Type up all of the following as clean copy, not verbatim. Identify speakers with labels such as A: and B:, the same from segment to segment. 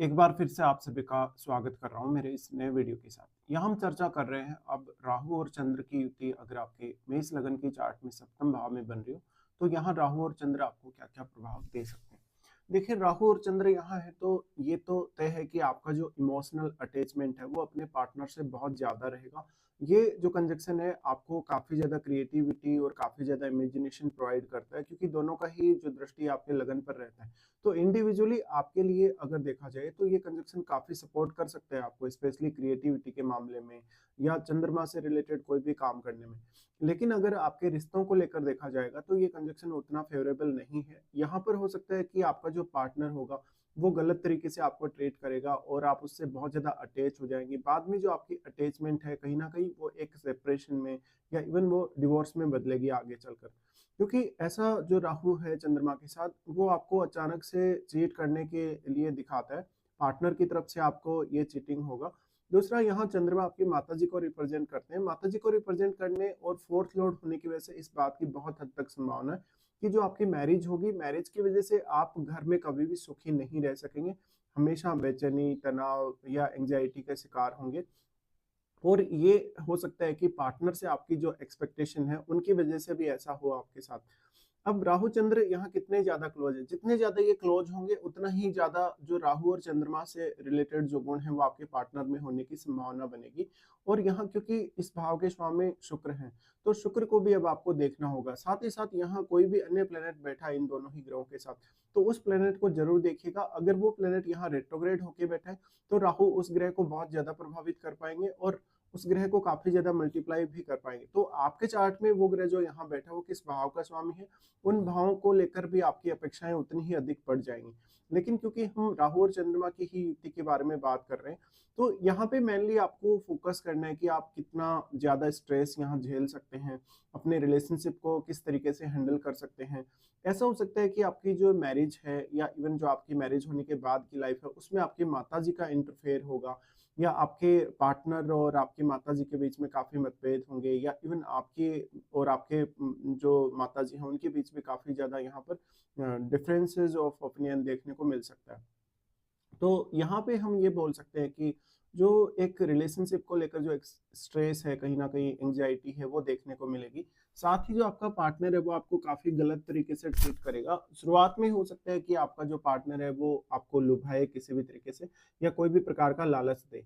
A: एक बार फिर से आप सभी का स्वागत कर रहा हूँ मेरे इस नए वीडियो के साथ। यहाँ हम चर्चा कर रहे हैं अब राहु और चंद्र की युति अगर आपके मेष लगन की चार्ट में सप्तम भाव में बन रही हो, तो यहाँ राहु और चंद्र आपको क्या-क्या प्रभाव दे सकते हैं। देखिए राहु और चंद्र यहाँ है तो ये तो तय है कि आपका जो इमोशनल अटैचमेंट है वो अपने पार्टनर से बहुत ज़्यादा रहेगा। ये जो कंजक्शन है आपको काफ़ी ज़्यादा क्रिएटिविटी और काफ़ी ज़्यादा इमेजिनेशन प्रोवाइड करता है, क्योंकि दोनों का ही जो दृष्टि आपके लगन पर रहता है। तो इंडिविजुअली आपके लिए अगर देखा जाए तो ये कंजक्शन काफ़ी सपोर्ट कर सकते हैं आपको, स्पेशली क्रिएटिविटी के मामले में या चंद्रमा से रिलेटेड कोई भी काम करने में। लेकिन अगर आपके रिश्तों को लेकर देखा जाएगा तो ये कंजक्शन उतना फेवरेबल नहीं है। यहाँ पर हो सकता है कि आपका जो पार्टनर होगा वो गलत तरीके से आपको ट्रीट करेगा और आप उससे बहुत ज़्यादा अटैच हो जाएंगे। बाद में जो आपकी अटैचमेंट है कहीं ना कहीं वो एक सेपरेशन में या इवन वो डिवोर्स में बदलेगी आगे चलकर, क्योंकि ऐसा जो राहु है चंद्रमा के साथ वो आपको अचानक से चीट करने के लिए दिखाता है। पार्टनर की तरफ से आपको ये चीटिंग होगा। दूसरा, यहाँ चंद्रमा आपकी माताजी को रिप्रेजेंट करते हैं। माताजी को रिप्रेजेंट करने और फोर्थ लॉर्ड होने की वजह से इस बात की बहुत हद तक संभावना है कि जो आपकी मैरिज होगी, मैरिज की वजह से आप घर में कभी भी सुखी नहीं रह सकेंगे। हमेशा बेचैनी, तनाव या एंग्जाइटी का शिकार होंगे। और ये हो सकता है कि पार्टनर से आपकी जो एक्सपेक्टेशन है उनकी वजह से भी ऐसा हो आपके साथ। अब राहु चंद्र यहाँ कितने ज्यादा क्लोज है, जितने ज्यादा ये क्लोज होंगे उतना ही ज्यादा जो राहु और चंद्रमा से रिलेटेड जो गुण है वो आपके पार्टनर में होने की संभावना बनेगी। और यहाँ क्योंकि इस भाव के स्वामी शुक्र हैं, तो शुक्र को भी अब आपको देखना होगा। साथ ही साथ यहाँ कोई भी अन्य प्लेनेट बैठा है इन दोनों ही ग्रहों के साथ, तो उस प्लेनेट को जरूर देखिएगा। अगर वो प्लेनेट यहाँ रेट्रोग्रेड होके बैठा है तो राहु उस ग्रह को बहुत ज्यादा प्रभावित कर पाएंगे और उस ग्रह को काफी ज्यादा मल्टीप्लाई भी कर पाएंगे। तो आपके चार्ट में वो ग्रह जो यहाँ बैठा है वो किस भाव का स्वामी है, उन भावों को लेकर भी आपकी अपेक्षाएं उतनी ही अधिक बढ़ जाएंगी। लेकिन क्योंकि हम राहु और चंद्रमा की ही युति के बारे में बात कर रहे हैं, तो यहाँ पे मेनली आपको फोकस करना है कि आप कितना ज्यादा स्ट्रेस यहाँ झेल सकते हैं, अपने रिलेशनशिप को किस तरीके से हैंडल कर सकते हैं। ऐसा हो सकता है कि आपकी जो मैरिज है या इवन जो आपकी मैरिज होने के बाद की लाइफ है उसमें आपकी माता जी का इंटरफेयर होगा, या आपके पार्टनर और आपकी माताजी के बीच में काफ़ी मतभेद होंगे, या इवन आपके और आपके जो माताजी हैं उनके बीच में काफ़ी ज़्यादा यहाँ पर डिफरेंसेस ऑफ ओपिनियन देखने को मिल सकता है। तो यहाँ पे हम ये बोल सकते हैं कि जो एक रिलेशनशिप को लेकर जो एक स्ट्रेस है, कहीं ना कहीं एंग्जाइटी है, वो देखने को मिलेगी। साथ ही जो आपका पार्टनर है वो आपको काफी गलत तरीके से ट्रीट करेगा। शुरुआत में हो सकता है कि आपका जो पार्टनर है वो आपको लुभाए किसी भी तरीके से या कोई भी प्रकार का लालच दे।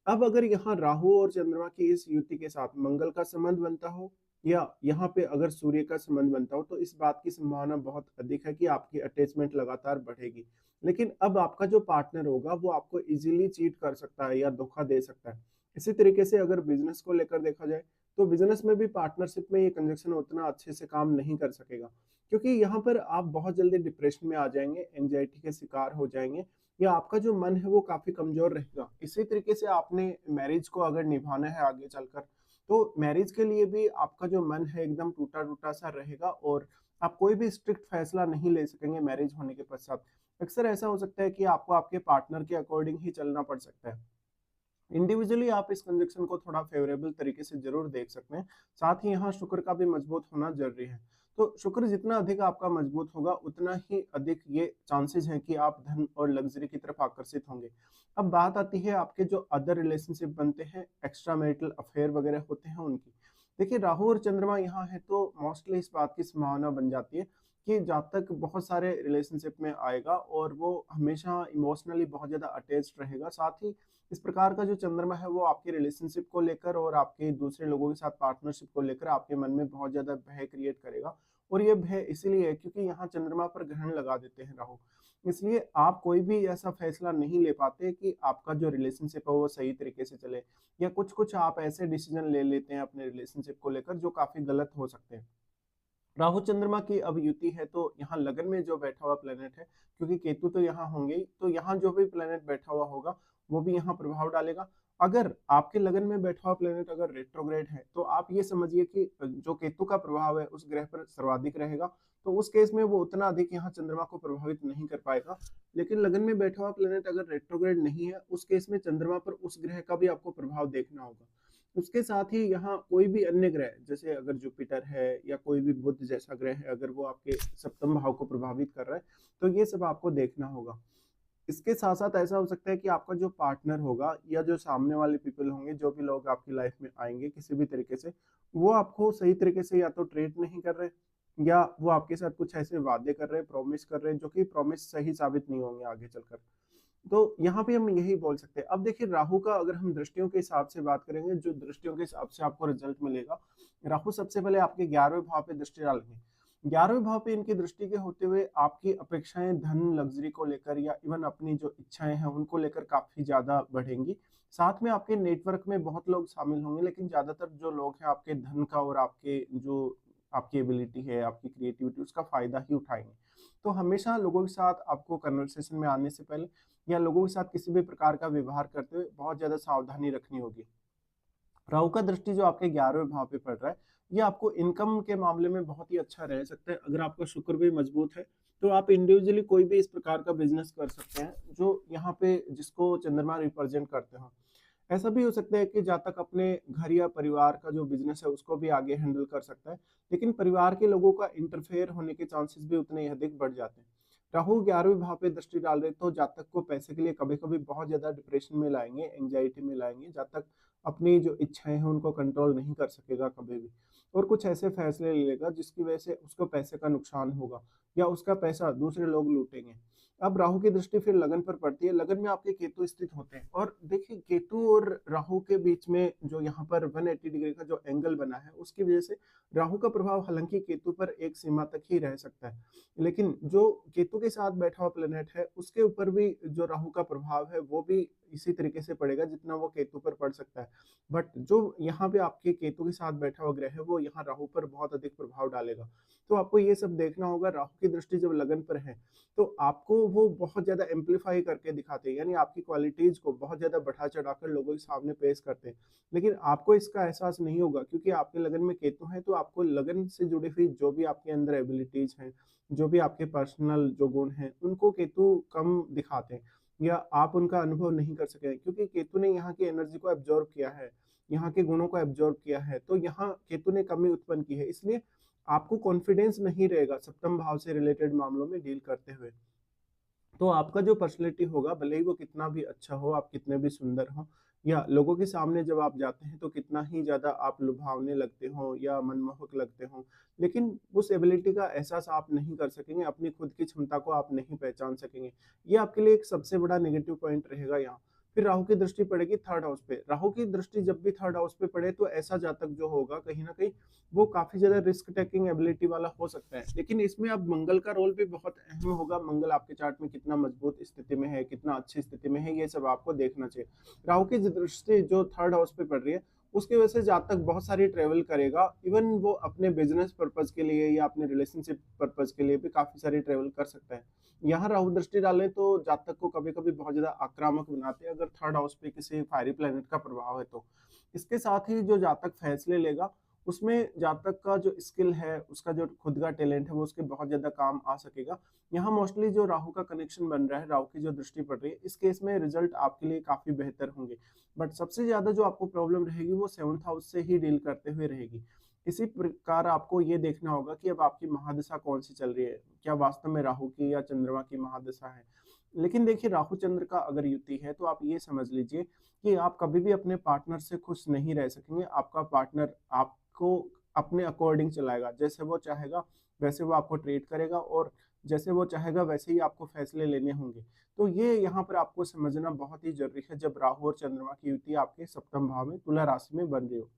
A: अब अगर यहाँ राहु और चंद्रमा की इस युति के साथ मंगल का संबंध बनता हो या यहाँ पे अगर सूर्य का संबंध बनता हो, तो इस बात की संभावना बहुत अधिक है कि आपकी अटैचमेंट लगातार बढ़ेगी। लेकिन अब आपका जो पार्टनर होगा वो आपको इजीली चीट कर सकता है या धोखा दे सकता है। इसी तरीके से अगर बिजनेस को लेकर देखा जाए तो बिजनेस में भी पार्टनरशिप में ये कंजक्शन उतना अच्छे से काम नहीं कर सकेगा, क्योंकि यहाँ पर आप बहुत जल्दी डिप्रेशन में आ जाएंगे, एंग्जाइटी के शिकार हो जाएंगे, या आपका जो मन है वो काफी कमजोर रहेगा। इसी तरीके से आपने मैरिज को अगर निभाना है आगे चलकर, तो मैरिज के लिए भी आपका जो मन है एकदम टूटा टूटा सा रहेगा और आप कोई भी स्ट्रिक्ट फैसला नहीं ले सकेंगे मैरिज होने के पश्चात। अक्सर ऐसा हो सकता है कि आपको आपके पार्टनर के अकॉर्डिंग ही चलना पड़ सकता है। इंडिविजुअली आप इस कंजक्शन को थोड़ा फेवरेबल तरीके से जरूर देख सकते हैं। साथ ही यहाँ शुक्र का भी मजबूत होना जरूरी है। तो शुक्र जितना अधिक आपका मजबूत होगा उतना ही अधिक ये चांसेस हैं कि आप धन और लग्जरी की तरफ आकर्षित होंगे। अब बात आती है आपके जो अदर रिलेशनशिप बनते हैं, एक्स्ट्रा मैरिटल अफेयर वगैरह होते हैं उनकी। देखिए राहु और चंद्रमा यहाँ है तो मोस्टली इस बात की संभावना बन जाती है कि जब तक बहुत सारे रिलेशनशिप में आएगा और वो हमेशा इमोशनली बहुत ज्यादा अटैच्ड रहेगा। साथ ही इस प्रकार का जो चंद्रमा है वो आपके रिलेशनशिप को लेकर और आपके दूसरे लोगों के साथ पार्टनरशिप को लेकर आपके मन में बहुत ज्यादा भय क्रिएट करेगा। और ये भय इसीलिए है क्योंकि यहाँ चंद्रमा पर ग्रहण लगा देते हैं राहु, इसलिए आप कोई भी ऐसा फैसला नहीं ले पाते कि आपका जो रिलेशनशिप है वो सही तरीके से चले, या कुछ कुछ आप ऐसे डिसीजन ले लेते हैं अपने रिलेशनशिप को लेकर जो काफी गलत हो सकते हैं। राहु चंद्रमा की अब युति है तो यहाँ लगन में जो बैठा हुआ प्लेनेट है, क्योंकि केतु तो यहाँ होंगे ही, तो यहाँ जो भी प्लेनेट बैठा हुआ होगा वो भी यहाँ प्रभाव डालेगा। अगर आपके लगन में बैठा हुआ प्लेनेट अगर रेट्रोग्रेड है तो आप ये समझिए कि जो केतु का प्रभाव है उस ग्रह पर सर्वाधिक रहेगा, तो उस केस में वो उतना अधिक यहाँ चंद्रमा को प्रभावित नहीं कर पाएगा। लेकिन लगन में बैठा हुआ प्लेनेट अगर रेट्रोग्रेड नहीं है उस केस में चंद्रमा पर उस ग्रह का भी आपको प्रभाव देखना होगा। उसके साथ ही यहाँ कोई भी अन्य ग्रह जैसे अगर जुपिटर है या कोई भी बुध जैसा ग्रह है, अगर वो आपके सप्तम भाव को प्रभावित कर रहा है तो ये सब आपको देखना होगा। इसके साथ-साथ ऐसा हो सकता है कि आपका जो पार्टनर होगा या जो सामने वाले पीपल होंगे, जो भी लोग आपकी लाइफ में आएँगे किसी भी तरीके से, वो आपको सही तरीके से या तो ट्रीट नहीं कर रहे या वो आपके साथ कुछ ऐसे वादे कर रहे हैं, प्रॉमिस कर रहे हैं, जो कि प्रॉमिस सही साबित नहीं होंगे आगे चलकर। तो यहाँ पे हम यही बोल सकते हैं। अब देखिए राहु का अगर हम दृष्टियों के हिसाब से बात करेंगे, जो दृष्टियों के हिसाब से आपको रिज़ल्ट मिलेगा, राहु सबसे पहले आपके 11वें भाव पे दृष्टि डालेंगे। 11वें भाव पे इनकी दृष्टि के होते हुए आपकी अपेक्षाएँ धन, लग्ज़री को लेकर या इवन अपनी जो इच्छाएँ हैं, उनको लेकर काफ़ी ज़्यादा बढ़ेंगी। साथ में आपके नेटवर्क में बहुत लोग शामिल होंगे, लेकिन ज़्यादातर जो लोग हैं आपके धन का और आपके जो आपकी एबिलिटी है, आपकी क्रिएटिविटी उसका फ़ायदा ही उठाएँगे। तो हमेशा लोगों के साथ आपको कन्वर्सेशन में आने से पहले या लोगों के साथ किसी भी प्रकार का व्यवहार करते हुए बहुत ज़्यादा सावधानी रखनी होगी। राहु का दृष्टि जो आपके 11वें भाव पे पड़ रहा है, ये आपको इनकम के मामले में बहुत ही अच्छा रह सकता है। अगर आपका शुक्र भी मजबूत है, तो आप इंडिविजुअली कोई भी इस प्रकार का बिज़नेस कर सकते हैं, जो यहाँ पे जिसको चंद्रमा रिप्रेज़ेंट करते हो। ऐसा भी हो सकता है कि जातक अपने घर या परिवार का जो बिज़नेस है, उसको भी आगे हैंडल कर सकता है, लेकिन परिवार के लोगों का इंटरफेयर होने के चांसेस भी उतने ही अधिक बढ़ जाते हैं। राहु 11वें भाव पे दृष्टि डाल रहे तो जातक को पैसे के लिए कभी-कभी बहुत ज़्यादा डिप्रेशन में लाएँगे, एंग्ज़ायटी में लाएँगे। जातक अपनी जो इच्छाएँ हैं उनको कंट्रोल नहीं कर सकेगा कभी भी और कुछ ऐसे फैसले ले लेगा जिसकी वजह से उसको पैसे का नुकसान होगा या उसका पैसा दूसरे लोग लूटेंगे। अब राहु की दृष्टि फिर लगन पर पड़ती है, लगन में आपके केतु स्थित होते हैं और देखिए केतु और राहु के बीच में जो यहाँ पर 180 डिग्री का जो एंगल बना है, उसकी वजह से राहु का प्रभाव हालाँकि केतु पर एक सीमा तक ही रह सकता है। लेकिन जो केतु के साथ बैठा हुआ प्लैनेट है, उसके ऊपर भी जो राहु का प्रभाव है, वो भी इसी तरीके से पड़ेगा जितना वो केतु पर पड़ सकता है। बट जो यहाँ पे आपके केतु के साथ बैठा हुआ ग्रह है, वो यहाँ राहु पर बहुत अधिक प्रभाव डालेगा। तो आपको ये सब देखना होगा, राहु की दृष्टि जब लगन पर है, तो आपको वो बहुत ज़्यादा एम्प्लीफाई करके दिखाते हैं, यानी आपकी क्वालिटीज़ को बहुत ज़्यादा बढ़ा-चढ़ाकर लोगों के सामने पेश करते हैं। लेकिन आपको इसका एहसास नहीं होगा क्योंकि आपके लगन में केतु है, तो आपको लगन से जुड़ी हुई जो भी आपके अंदर एबिलिटीज़ हैं, जो भी आपके पर्सनल जो गुण हैं, उनको केतु कम दिखाते हैं या आप उनका अनुभव नहीं कर सके क्योंकि केतु ने यहाँ की एनर्जी को एब्ज़ॉर्ब किया है, यहाँ के गुणों को एब्ज़ॉर्ब किया है, तो यहाँ केतु ने कमी उत्पन्न की है। इसलिए आपको कॉन्फिडेंस नहीं रहेगा सप्तम भाव से रिलेटेड मामलों में डील करते हुए। तो आपका जो पर्सनैलिटी होगा भले ही वो कितना भी अच्छा हो, आप कितने भी सुंदर हो या लोगों के सामने जब आप जाते हैं तो कितना ही ज़्यादा आप लुभावने लगते हो या मनमोहक लगते हो, लेकिन उस एबिलिटी का एहसास आप नहीं कर सकेंगे, अपनी खुद की क्षमता को आप नहीं पहचान सकेंगे। ये आपके लिए एक सबसे बड़ा नेगेटिव पॉइंट रहेगा यहाँ। फिर राहु की दृष्टि पड़ेगी 3rd हाउस पे। राहु की दृष्टि जब भी 3rd हाउस पे पड़े तो ऐसा जातक जो होगा कहीं न कहीं वो काफ़ी ज़्यादा रिस्क टेकिंग एबिलिटी वाला हो सकता है। लेकिन इसमें अब मंगल का रोल भी बहुत अहम होगा। मंगल आपके चार्ट में कितना मजबूत स्थिति में है, कितना अच्छी स्थिति में है, ये सब आपको देखना चाहिए। राहु की दृष्टि जो 3rd हाउस पे पड़ रही है, उसकी वजह से जातक बहुत सारी ट्रैवल करेगा। इवन वो अपने बिज़नेस पर्पज़ के लिए या अपने रिलेशनशिप पर्पज़ के लिए भी काफ़ी सारी ट्रैवल कर सकता है। यहाँ राहु दृष्टि डालें तो जातक को कभी-कभी बहुत ज़्यादा आक्रामक बनाते हैं अगर 3rd हाउस पे किसी फायरी प्लैनेट का प्रभाव है तो। इसके साथ ही जो जातक फैसले लेगा, उसमें जातक का जो स्किल है, उसका जो खुद का टैलेंट है, वो उसके बहुत ज़्यादा काम आ सकेगा। यहाँ मोस्टली जो राहु का कनेक्शन बन रहा है, राहु की जो दृष्टि पड़ रही है, इस केस में रिज़ल्ट आपके लिए काफ़ी बेहतर होंगे। बट सबसे ज़्यादा जो आपको प्रॉब्लम रहेगी, वो 7th हाउस से ही डील करते हुए रहेगी। इसी प्रकार आपको ये देखना होगा कि अब आपकी महादशा कौन-सी चल रही है। क्या वास्तव में राहु की या चंद्रमा की महादशा है? लेकिन देखिए राहु चंद्र का अगर युति है तो आप ये समझ लीजिए कि आप कभी भी अपने पार्टनर से खुश नहीं रह सकेंगे। आपका पार्टनर आपको अपने अकॉर्डिंग चलाएगा। जैसे वो चाहेगा वैसे वो आपको ट्रीट करेगा और जैसे वो चाहेगा वैसे ही आपको फैसले लेने होंगे। तो ये यहाँ पर आपको समझना बहुत ही ज़रूरी है जब राहु और चंद्रमा की युति आपके सप्तम भाव में तुला राशि में बन रही हो।